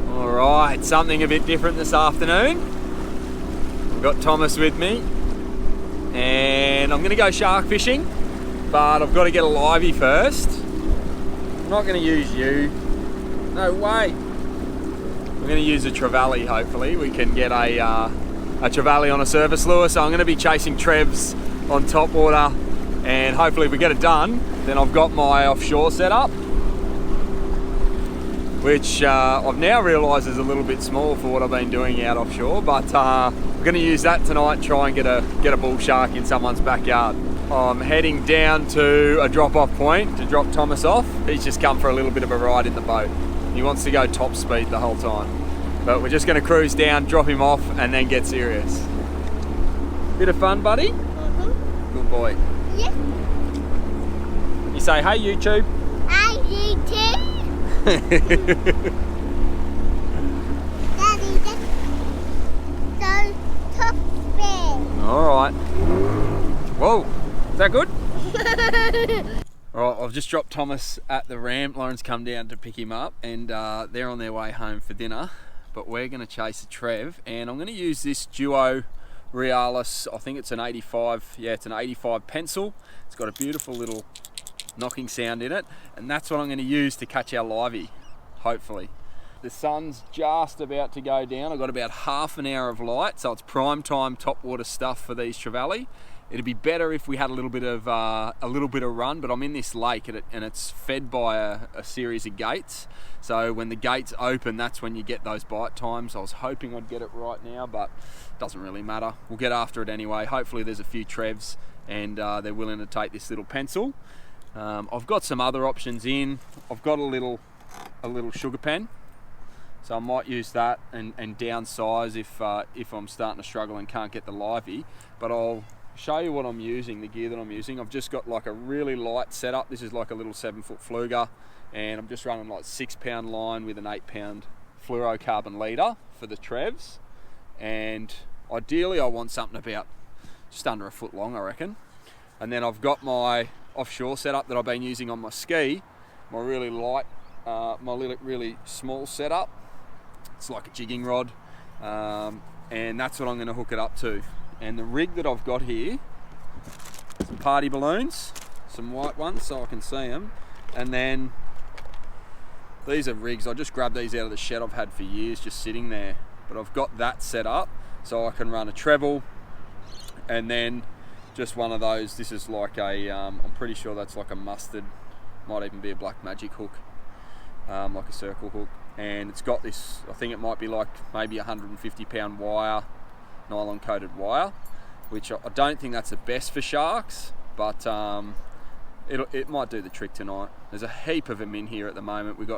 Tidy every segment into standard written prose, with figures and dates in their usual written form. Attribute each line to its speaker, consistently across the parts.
Speaker 1: Alright, something a bit different this afternoon. I've got Thomas with me and I'm going to go shark fishing, but I've got to get a livey first. I'm not going to use you. No way. I'm going to use a trevally, hopefully. We can get a trevally on a surface lure, so I'm going to be chasing trevs on top water, and hopefully if we get it done, then I've got my offshore set up, which I've now realised is a little bit small for what I've been doing out offshore, but I'm going to use that tonight and try and get a bull shark in someone's backyard. I'm heading down to a drop-off point to drop Thomas off. He's just come for a little bit of a ride in the boat. He wants to go top speed the whole time. But we're just going to cruise down, drop him off, and then get serious. Bit of fun, buddy? Mm-hmm. Good boy. Yeah. You say, hey YouTube.
Speaker 2: Hi YouTube. Daddy, that's so top speed.
Speaker 1: Alright. Whoa, is that good? Alright, I've just dropped Thomas at the ramp. Lauren's come down to pick him up, and they're on their way home for dinner. But we're going to chase a trev, and I'm going to use this Duo Realis. I think it's an 85, yeah, it's an 85 pencil. It's got a beautiful little knocking sound in it, and that's what I'm going to use to catch our livey, hopefully. The sun's just about to go down. I've got about half an hour of light, so it's prime time top water stuff for these trevally. It'd be better if we had a little bit of run, but I'm in this lake and it's fed by a series of gates. So when the gates open, that's when you get those bite times. I was hoping I'd get it right now, but it doesn't really matter. We'll get after it anyway. Hopefully there's a few trevs and they're willing to take this little pencil. I've got some other options in. I've got a little sugar pen, so I might use that and downsize if I'm starting to struggle and can't get the livey. But I'll show you what I'm using, the gear that I'm using. I've just got like a really light setup. This is like a little 7-foot fluger, and I'm just running like 6-pound line with an 8-pound fluorocarbon leader for the trevs. And ideally I want something about just under a foot long, I reckon. And then I've got my offshore setup that I've been using on my ski, my really light, really small setup. It's like a jigging rod, and that's what I'm going to hook it up to. And the rig that I've got here, some party balloons, some white ones so I can see them, and then these are rigs. I just grabbed these out of the shed I've had for years, just sitting there. But I've got that set up so I can run a treble, and then just one of those. This is like a, I'm pretty sure that's like a mustard, might even be a black magic hook, like a circle hook. And it's got this, I think it might be like maybe 150-pound wire, nylon coated wire, which I don't think that's the best for sharks, but it might do the trick tonight. There's a heap of them in here at the moment. We've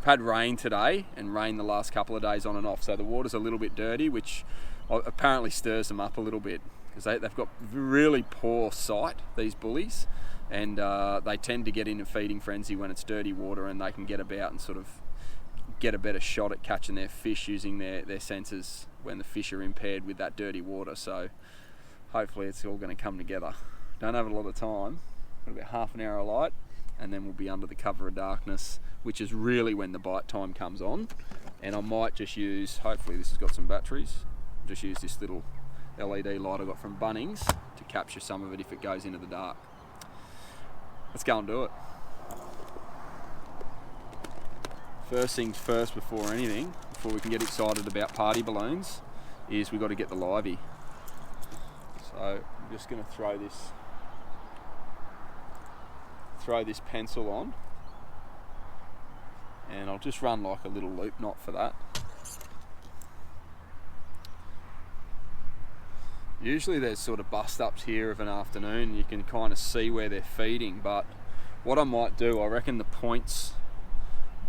Speaker 1: had rain today and rain the last couple of days on and off, so the water's a little bit dirty, which apparently stirs them up a little bit, because they've got really poor sight, these bullies, and they tend to get in a feeding frenzy when it's dirty water, and they can get about and sort of get a better shot at catching their fish using their senses when the fish are impaired with that dirty water. So hopefully it's all going to come together. Don't have a lot of time, got about half an hour of light, and then we'll be under the cover of darkness, which is really when the bite time comes on. And I might just use, hopefully this has got some batteries, just use this little LED light I got from Bunnings to capture some of it if it goes into the dark. Let's go and do it. First things first, before anything, before we can get excited about party balloons, is we've got to get the livey. So I'm just going to throw this pencil on, and I'll just run like a little loop knot for that. Usually there's sort of bust ups here of an afternoon, you can kind of see where they're feeding, but what I might do, I reckon the points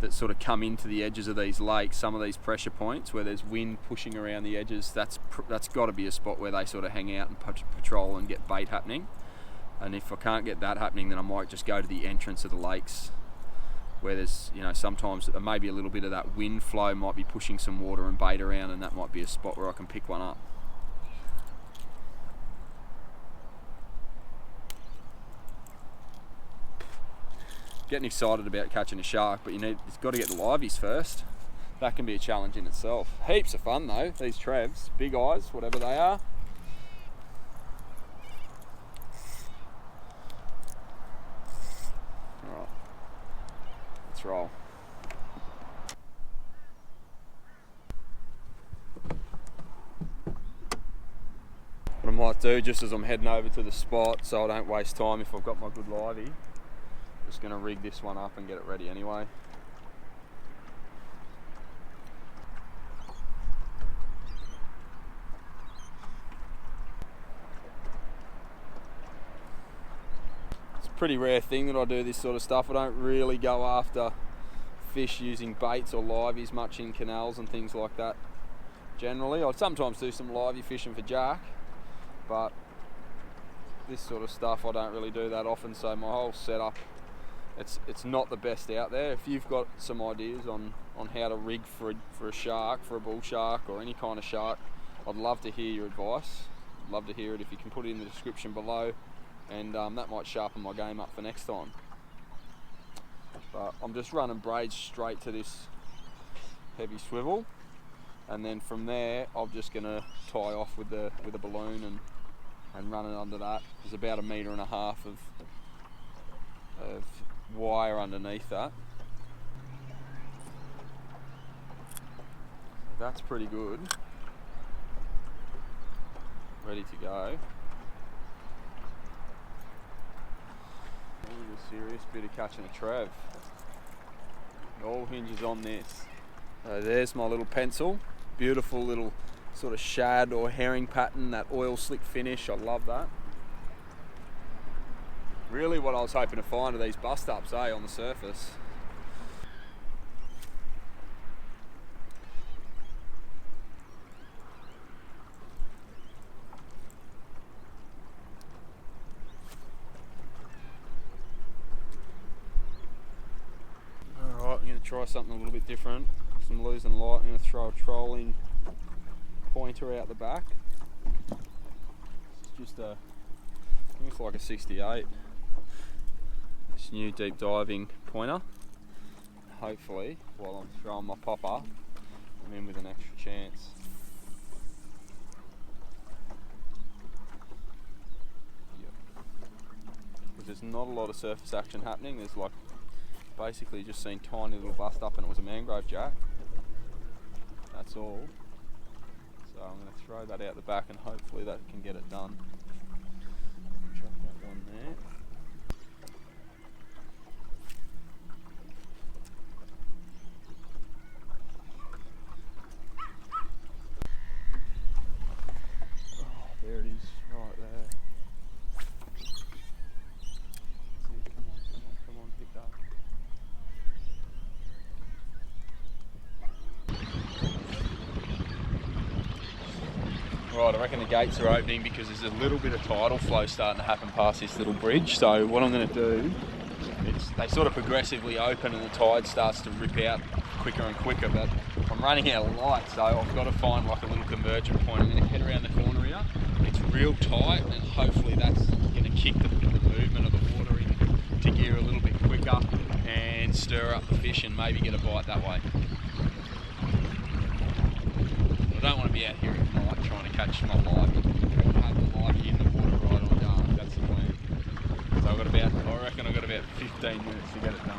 Speaker 1: that sort of come into the edges of these lakes, some of these pressure points where there's wind pushing around the edges, that's got to be a spot where they sort of hang out and patrol and get bait happening. And if I can't get that happening, then I might just go to the entrance of the lakes where there's, you know, sometimes maybe a little bit of that wind flow might be pushing some water and bait around, and that might be a spot where I can pick one up. getting excited about catching a shark, but it's got to get the liveys first. That can be a challenge in itself. Heaps of fun though, these Trevs, big eyes, whatever they are. All right, let's roll. What I might do, just as I'm heading over to the spot, so I don't waste time if I've got my good livey, just going to rig this one up and get it ready anyway. It's a pretty rare thing that I do this sort of stuff. I don't really go after fish using baits or liveys much in canals and things like that. Generally, I sometimes do some livey fishing for jack, but this sort of stuff I don't really do that often, so my whole setup, it's not the best out there. If you've got some ideas on how to rig for a shark, for a bull shark or any kind of shark, I'd love to hear your advice. I'd love to hear it if you can put it in the description below, and that might sharpen my game up for next time. But I'm just running braids straight to this heavy swivel, and then from there I'm just going to tie off with a balloon and run it under that. There's about 1.5 meters of wire underneath that. That's pretty good. Ready to go. This is a serious bit of catching a Trev. It all hinges on this. So there's my little pencil. Beautiful little sort of shad or herring pattern, that oil slick finish, I love that. Really what I was hoping to find are these bust ups, on the surface. Alright, I'm going to try something a little bit different. I'm losing light. I'm going to throw a trolling pointer out the back. It's just looks like a 68. This new deep diving pointer. Hopefully, while I'm throwing my popper, I'm in with an extra chance. Yep. Because there's not a lot of surface action happening. There's like basically just seen tiny little bust up, and it was a mangrove jack. That's all. So I'm going to throw that out the back and hopefully that can get it done. Chuck that one there. Oh, there it is, right there. Come on, pick that. Right, I reckon the gates are opening because there's a little bit of tidal flow starting to happen past this little bridge. So what I'm going to do is they sort of progressively open and the tide starts to rip out quicker and quicker, but I'm running out of light, so I've got to find like a little convergent point. I'm going to head around the corner here. It's real tight and hopefully that's going to kick the movement of the water into gear a little bit quicker and stir up the fish and maybe get a bite that way. I don't want to be out here at night trying to catch my livey. I want to have the livey in the water right on dark. That's the plan. So I reckon I've got about 15 minutes to get it done.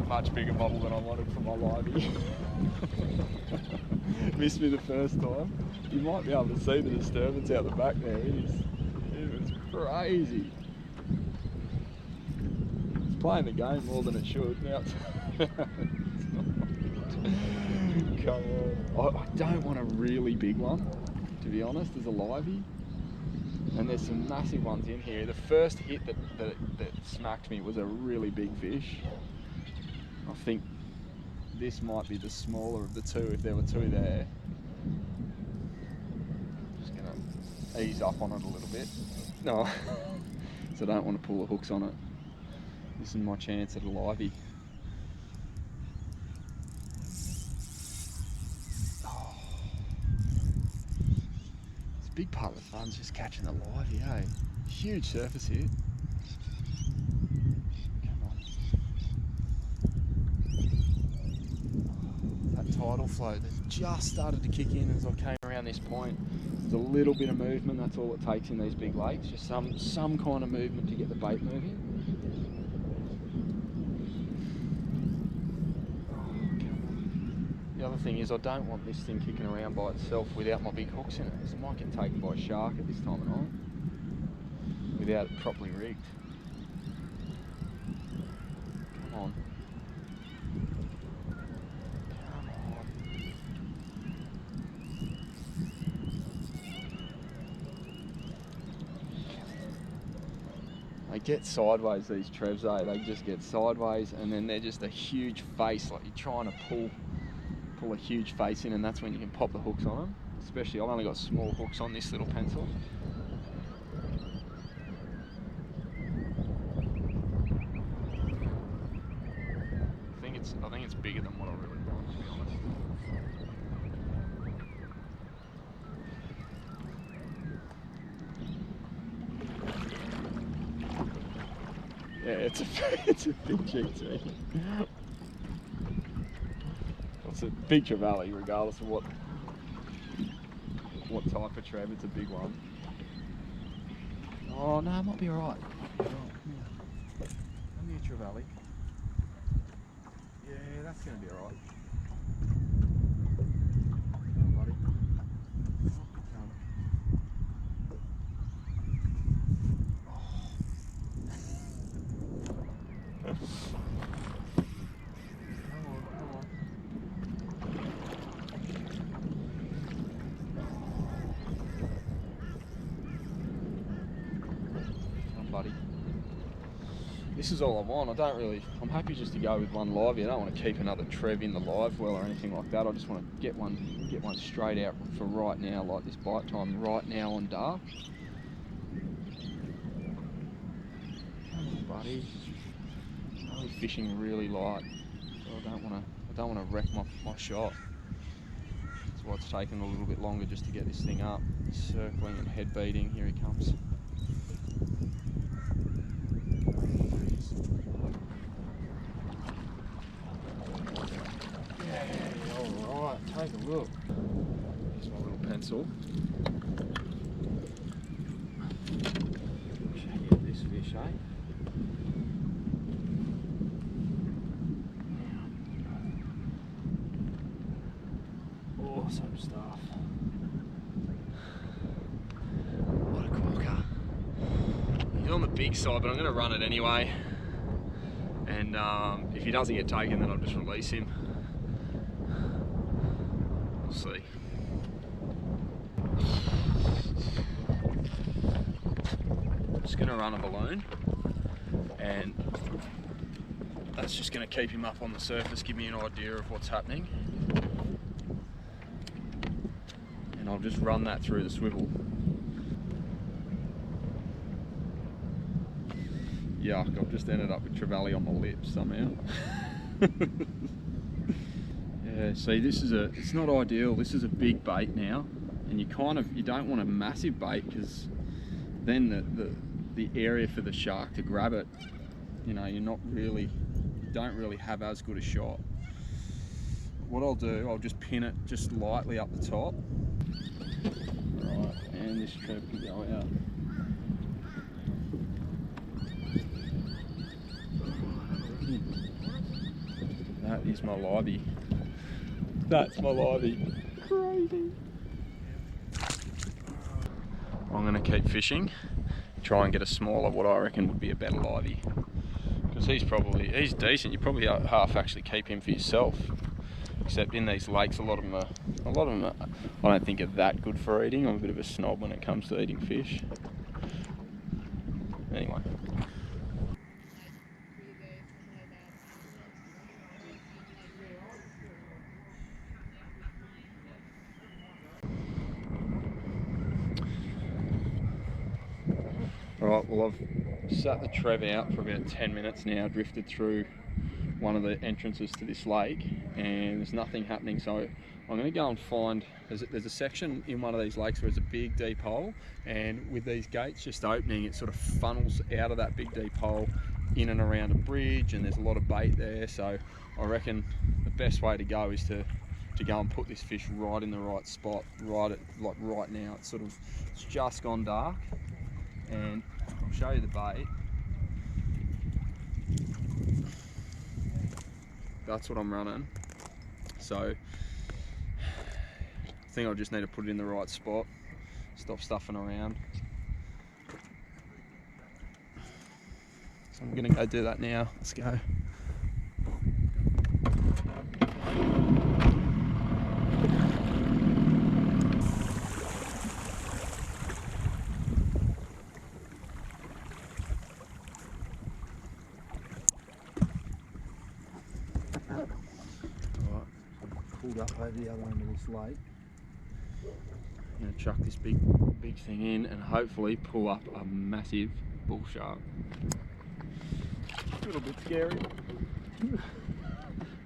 Speaker 1: Much bigger model than I wanted for my livey. Missed me the first time. You might be able to see the disturbance out the back there. It was crazy. It's playing the game more than it should. Now come on. I don't want a really big one, to be honest, as a livey. And there's some massive ones in here. The first hit that smacked me was a really big fish. I think this might be the smaller of the two if there were two there. Just gonna ease up on it a little bit. No, so I don't want to pull the hooks on it. This is my chance at a livey. Oh. It's a big part of the fun's just catching the livey, eh? Huge surface hit. Come on. That tidal flow that just started to kick in as I came around this point. There's a little bit of movement, that's all it takes in these big lakes. Just some kind of movement to get the bait moving. The other thing is I don't want this thing kicking around by itself without my big hooks in it. It might get taken by a shark at this time of night without it properly rigged. Come on. Come on. They get sideways, these trevs, eh? They just get sideways and then they're just a huge face, like you're trying to pull a huge face in, and that's when you can pop the hooks on them. Especially, I've only got small hooks on this little pencil. I think it's bigger than what I really want, to be honest. Yeah, it's a big GT. It's a big trevally, regardless of what type of trev. It's a big one. Oh no, it might be alright. Oh, come here, trevally. Yeah, that's going to be alright. Come on, buddy. Buddy. This is all I want. I'm happy just to go with one livey. I don't want to keep another trev in the live well or anything like that. I just want to get one straight out for right now, like this bite time right now on dark. Come on, buddy. I'm only fishing really light, so I don't want to wreck my shot. That's why it's taken a little bit longer just to get this thing up. Circling and head beating. Here he comes. Take a look. Here's my little pencil. Check out this fish, eh? Awesome stuff. What a corker. He's on the big side, but I'm going to run it anyway. And if he doesn't get taken, then I'll just release him. See. I'm just going to run a balloon, and that's just going to keep him up on the surface, give me an idea of what's happening, and I'll just run that through the swivel. Yuck, I've just ended up with trevally on my lips somehow. Yeah, see, it's not ideal. This is a big bait now, and you don't want a massive bait, because then the area for the shark to grab it, you know, you don't really have as good a shot. What I'll do, I'll just pin it just lightly up the top. Right, and this trev can go out. That is my livey. That's my livey. Crazy. I'm going to keep fishing, try and get a smaller, what I reckon would be a better livey. Because he's decent. You probably half actually keep him for yourself. Except in these lakes, a lot of them are, I don't think are that good for eating. I'm a bit of a snob when it comes to eating fish. Anyway. Alright, well I've sat the Trev out for about 10 minutes now, drifted through one of the entrances to this lake, and there's nothing happening, so I'm going to go and find, there's a section in one of these lakes where there's a big deep hole, and with these gates just opening, it sort of funnels out of that big deep hole in and around a bridge, and there's a lot of bait there. So I reckon the best way to go is to go and put this fish right in the right spot, right now. It's just gone dark, and I'll show you the bait. That's what I'm running. So I think I just need to put it in the right spot, stop stuffing around. So I'm gonna go do that now. Let's go. Pulled up over the other end of this lake. I'm going to chuck this big thing in and hopefully pull up a massive bull shark. A little bit scary.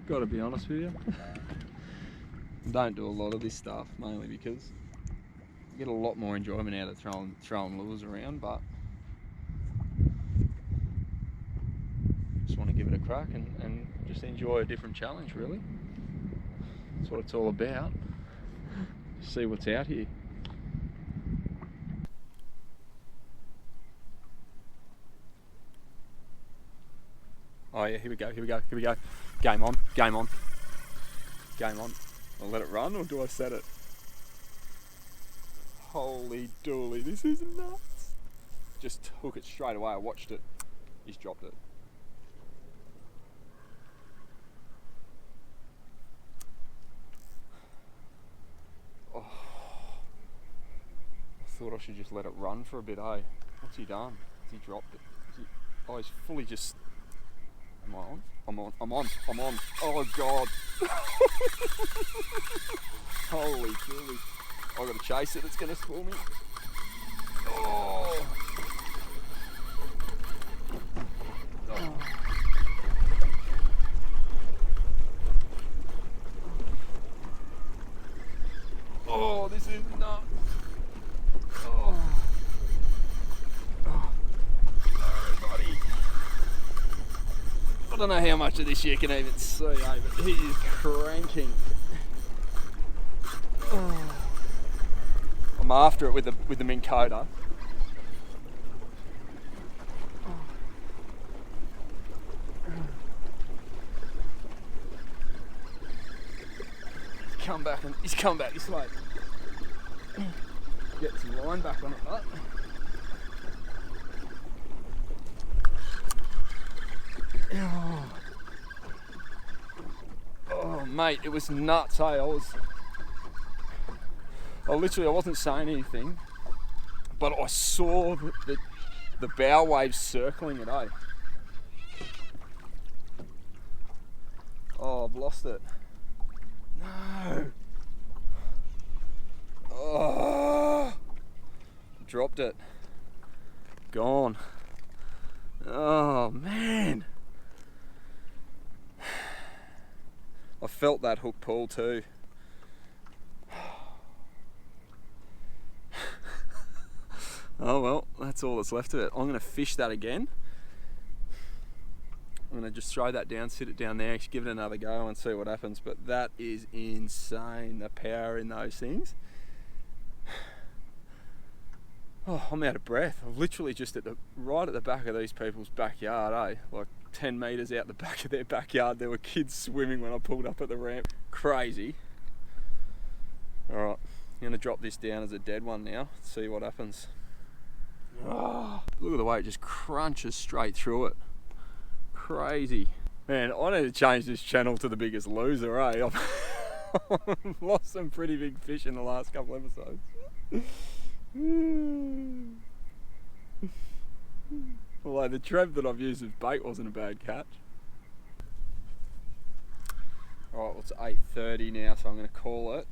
Speaker 1: Got to be honest with you. Don't do a lot of this stuff, mainly because you get a lot more enjoyment out of throwing lures around, but just want to give it a crack and just enjoy a different challenge, really. That's what it's all about. See what's out here. Oh yeah, here we go. Game on. I'll let it run, or do I set it? Holy dooly, this is nuts. Just hook it straight away. I watched it. He's dropped it. Oh, I thought I should just let it run for a bit, eh? What's he done? Has he dropped it? Oh, he's fully just... Am I on? I'm on. Oh God. Holy dooly. I've got to chase it, it's going to spoil me. Oh. Oh, this is nuts. Oh. Buddy. I don't know how much of this you can even see, but he is cranking. Oh. I'm after it with the Minn Kota. He's come back this way. Get some line back on it, but oh mate, it was nuts, hey. I wasn't saying anything, but I saw the bow waves circling it, eh? Oh, I've lost it. No. Oh, dropped it. Gone. Oh man. I felt that hook pull too. Oh well, that's all that's left of it. I'm going to fish that again. I'm going to just throw that down, sit it down there, give it another go and see what happens. But that is insane, the power in those things. Oh, I'm out of breath. I'm literally just right at the back of these people's backyard, eh? Like 10 metres out the back of their backyard, there were kids swimming when I pulled up at the ramp. Crazy. Alright, I'm going to drop this down as a dead one now, see what happens. Oh, look at the way it just crunches straight through it. Crazy. Man, I need to change this channel to The Biggest Loser, eh? I've lost some pretty big fish in the last couple episodes. Although the Trev that I've used as bait wasn't a bad catch. Alright, well, it's 8:30 now, so I'm going to call it.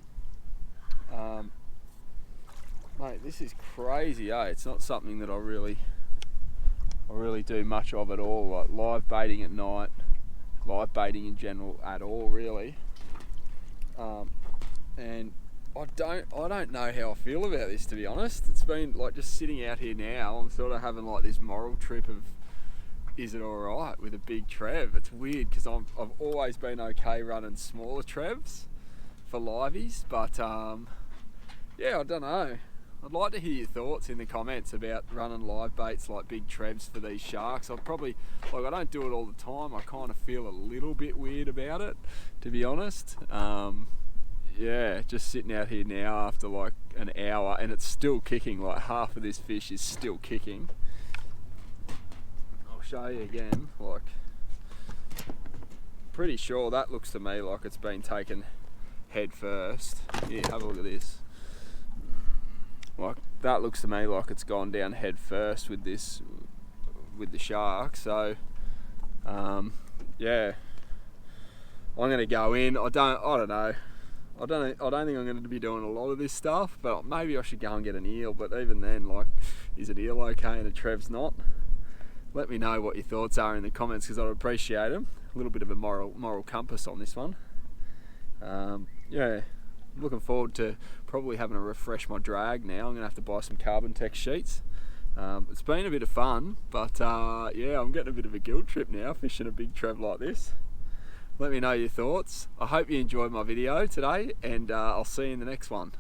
Speaker 1: Mate, this is crazy, eh? It's not something that I really do much of at all. Like live baiting at night, live baiting in general at all, really. And I don't know how I feel about this, to be honest. It's been like just sitting out here now. I'm sort of having like this moral trip of, is it all right with a big Trev? It's weird because I've always been okay running smaller Trevs for liveys, but yeah, I don't know. I'd like to hear your thoughts in the comments about running live baits like big Trevs for these sharks. I don't do it all the time. I kind of feel a little bit weird about it, to be honest. Yeah, just sitting out here now after like an hour and it's still kicking. Like half of this fish is still kicking. I'll show you again. Like, pretty sure that looks to me like it's been taken head first. Yeah, have a look at this. Like that looks to me like it's gone down head first with the shark. So yeah, I'm gonna go in. I don't know. I don't think I'm going to be doing a lot of this stuff, but maybe I should go and get an eel. But even then, like, is an eel okay and a Trev's not? Let me know what your thoughts are in the comments because I'd appreciate them. A little bit of a moral compass on this one. Yeah, I'm looking forward to probably having to refresh my drag now. I'm going to have to buy some carbon tech sheets. It's been a bit of fun, but yeah, I'm getting a bit of a guilt trip now fishing a big Trev like this. Let me know your thoughts. I hope you enjoyed my video today, and I'll see you in the next one.